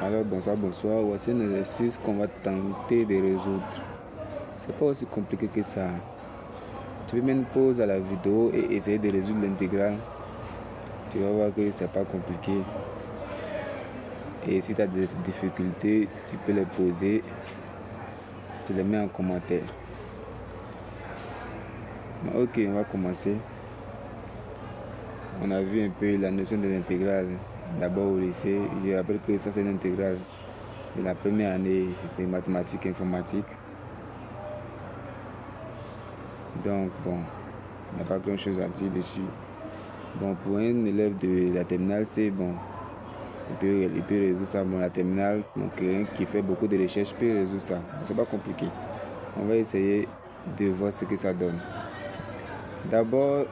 Alors bonsoir, voici un exercice qu'on va tenter de résoudre. C'est pas aussi compliqué que ça. Tu peux mettre une pause à la vidéo et essayer de résoudre l'intégrale. Tu vas voir que c'est pas compliqué. Et si tu as des difficultés, tu peux les poser. Tu les mets en commentaire. Ok, on va commencer. On a vu un peu la notion de l'intégrale. D'abord au lycée, je rappelle que ça c'est une intégrale de la première année de mathématiques informatiques. Donc bon, il n'y a pas grand chose à dire dessus. Bon, pour un élève de la terminale, c'est bon. Il peut résoudre ça. Bon, la terminale, donc quelqu'un qui fait beaucoup de recherches peut résoudre ça. C'est pas compliqué. On va essayer de voir ce que ça donne. D'abord,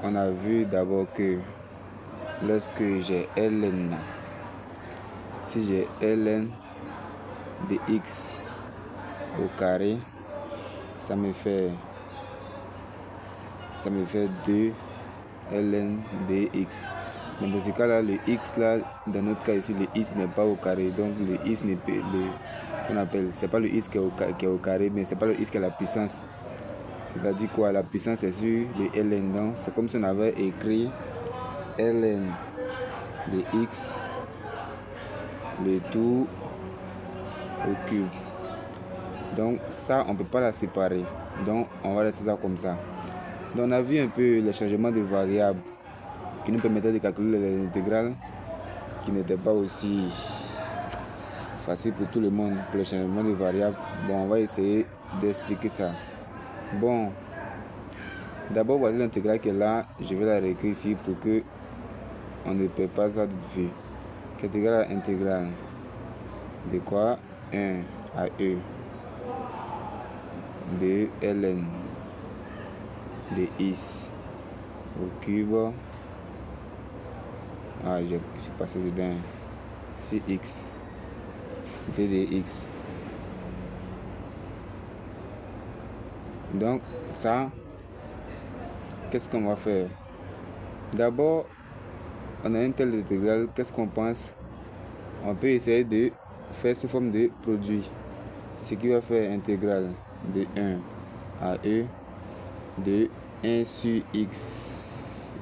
on a vu d'abord que lorsque j'ai ln, si j'ai ln de x au carré, ça me fait 2 ln dx. Mais dans ce cas là, le x là, dans notre cas ici, le x n'est pas au carré, donc le x n'est pas qu'on appelle, c'est pas le x qui est au carré, mais c'est pas le x qui a la puissance. C'est-à-dire quoi? La puissance est sur le ln. Donc c'est comme si on avait écrit ln de x, le tout au cube. Donc ça, on peut pas la séparer. Donc on va laisser ça comme ça. Donc on a vu un peu les changements de variables qui nous permettaient de calculer l'intégrale, qui n'était pas aussi facile pour tout le monde pour les changements de variables. Bon, on va essayer d'expliquer ça. Bon, d'abord voici l'intégrale qui est là. Je vais la réécrire ici pour que on ne perd pas ça de vue. Qui est égale à l'intégrale de quoi? 1 à e de ln de x au cube. Ah, je suis passé dedans. C'est x d de x. Donc ça, qu'est-ce qu'on va faire? D'abord, on a une telle intégrale, qu'est-ce qu'on pense? On peut essayer de faire sous forme de produit, ce qui va faire intégrale de 1 à e de 1 sur x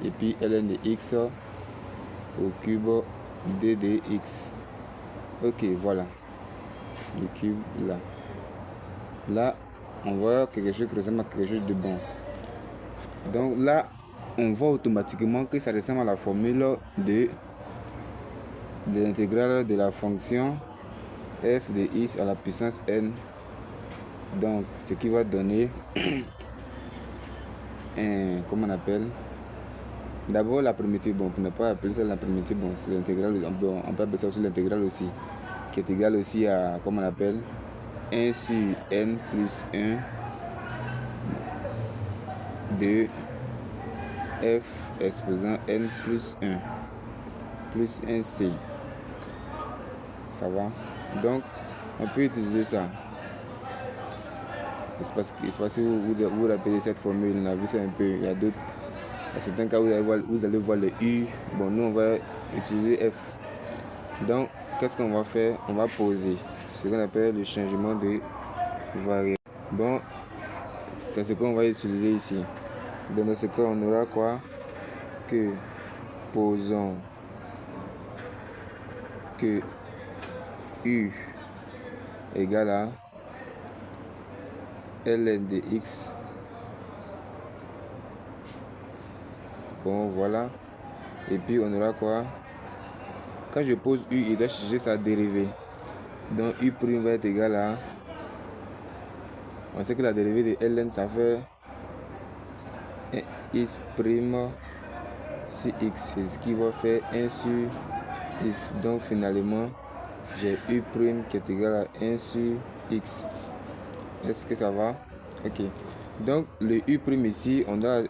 et puis ln de x au cube d de x. Ok, voilà le cube là. Là, on voit quelque chose qui ressemble à quelque chose de bon. Donc là, on voit automatiquement que ça ressemble à la formule de l'intégrale de la fonction f de x à la puissance n. Donc, ce qui va donner un, comment on appelle, d'abord la primitive, bon, pour ne pas appeler ça la primitive, bon, c'est l'intégrale, on peut appeler ça aussi l'intégrale aussi, qui est égale aussi à, comment on appelle, 1 sur n plus 1 de f exposant n plus 1 plus 1c. Ça va? Donc, on peut utiliser ça. C'est parce que vous rappelez cette formule, on a vu ça un peu. Il y a d'autres. Dans certains cas, vous allez voir le U. Bon, nous, on va utiliser F. Donc, qu'est-ce qu'on va faire? On va poser ce qu'on appelle le changement de variable. Bon, c'est ce qu'on va utiliser ici. Dans ce cas, on aura quoi? Que posons que U égale à ln de x. Bon, voilà. Et puis on aura quoi? Quand je pose u, il doit chercher sa dérivée. Donc u' va être égal à, on sait que la dérivée de ln ça fait x' sur x, ce qui va faire 1 sur x. Donc finalement j'ai u' qui est égal à 1 sur x. Est-ce que ça va? Ok. Donc le u' ici, on a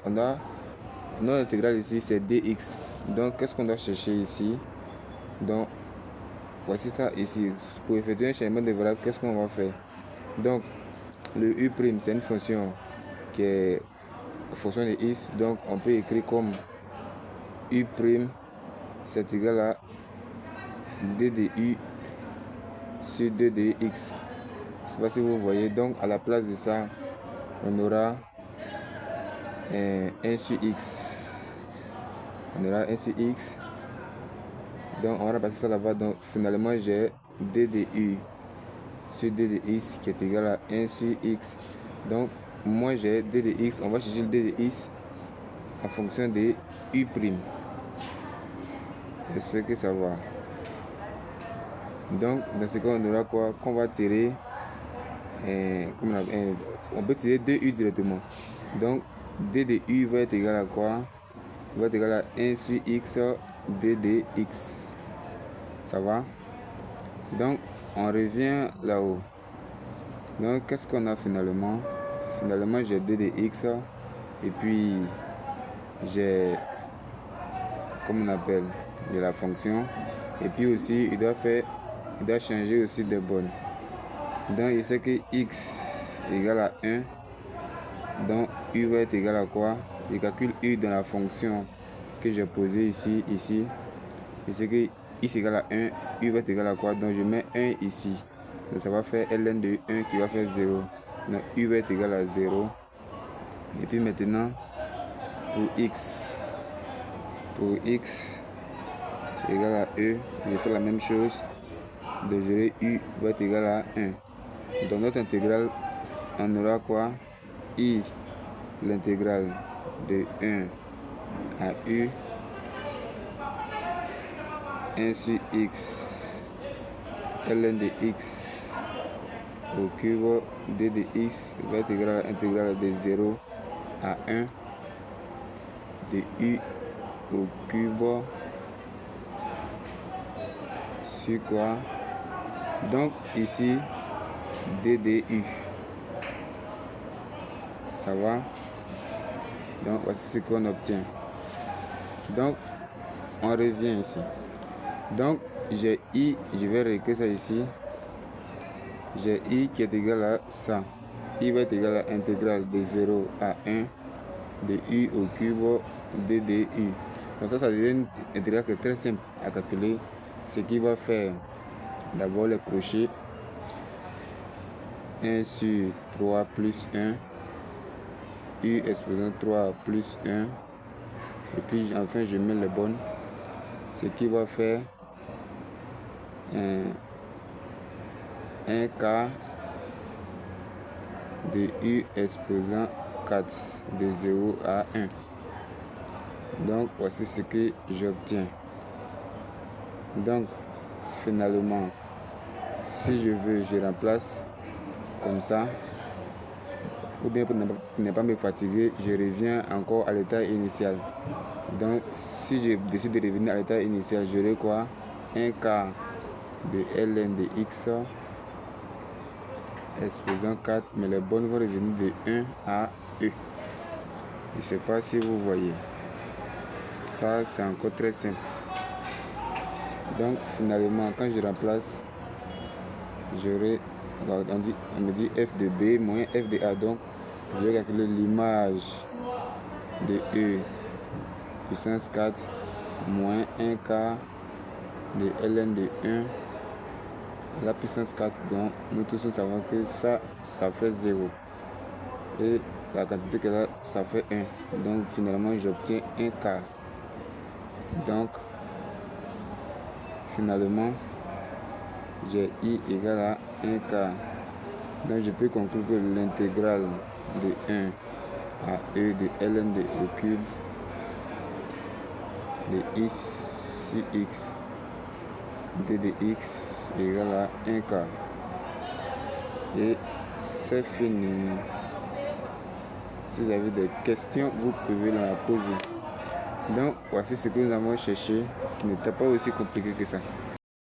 notre intégrale ici c'est dx. Donc qu'est-ce qu'on doit chercher ici? Donc voici ça ici. Pour effectuer un changement de variable, qu'est-ce qu'on va faire? Donc le u' c'est une fonction qui est fonction de x. Donc on peut écrire comme u' c'est égal à d de u sur 2 de x. Je ne sais pas si vous voyez. Donc à la place de ça, on aura 1 sur x. On aura 1 sur x. Donc on va passer ça là-bas. Donc finalement j'ai d de u sur d de x qui est égal à 1 sur x. Donc moi j'ai d de x. On va chercher le d de x en fonction de u'. J'espère que ça va. Donc dans ce cas on aura quoi? Qu'on va tirer on peut tirer 2u directement. Donc d de u va être égal à quoi? Va être égal à 1 sur x d de x. Ça va? Donc on revient là-haut. Donc qu'est-ce qu'on a finalement? Finalement j'ai d de x et puis j'ai, comme on appelle, de la fonction, et puis aussi il doit changer aussi des bornes. Donc il sait que x égale à 1, donc u va être égal à quoi? Il calcule u dans la fonction que j'ai posée ici. Il sait que x égale à 1, u va être égal à quoi? Donc je mets 1 ici. Donc ça va faire ln de 1 qui va faire 0. Donc u va être égal à 0. Et puis maintenant, pour x égale à e, je fais la même chose. Donc j'aurai u va être égal à 1. Dans notre intégrale, on aura quoi? I, l'intégrale de 1 à u, 1 sur x, ln de x au cube, d de x va être égal à l'intégrale de 0 à 1 de u au cube sur quoi? Donc ici d de u. Ça va? Donc voici ce qu'on obtient. Donc on revient ici. Donc j'ai i, je vais réécrire ça ici. J'ai i qui est égal à ça. I va être égal à intégrale de 0 à 1 de u au cube d de u. Donc ça devient une intégrale très simple à calculer. Ce qui va faire d'abord les crochets. 1 sur 3 plus 1. U exposant 3 plus 1. Et puis enfin je mets les bornes. Ce qui va faire un quart de u exposant 4 de 0 à 1. Donc voici ce que j'obtiens. Donc finalement, si je veux, je remplace comme ça. Ou bien pour ne pas me fatiguer, je reviens encore à l'état initial. Donc si je décide de revenir à l'état initial, j'aurai quoi? Un quart de ln de x exposant 4, mais les bornes vont revenir de 1 à e. Je ne sais pas si vous voyez. Ça, c'est encore très simple. Donc finalement, quand je remplace, j'aurai, on me dit f de b moins f de a. Donc je vais calculer l'image de e puissance 4 moins 1 quart de ln de 1 la puissance 4. Donc nous tous nous savons que ça fait 0. Et la quantité qu'elle a, ça fait 1. Donc finalement j'obtiens 1 quart. Donc finalement j'ai i égale à 1 quart. Donc je peux conclure que l'intégrale de 1 à e de ln de e cube de x sur x d de x égale à 1 quart. Et c'est fini. Si vous avez des questions, vous pouvez la poser. Donc voici ce que nous avons cherché, qui n'était pas aussi compliqué que ça.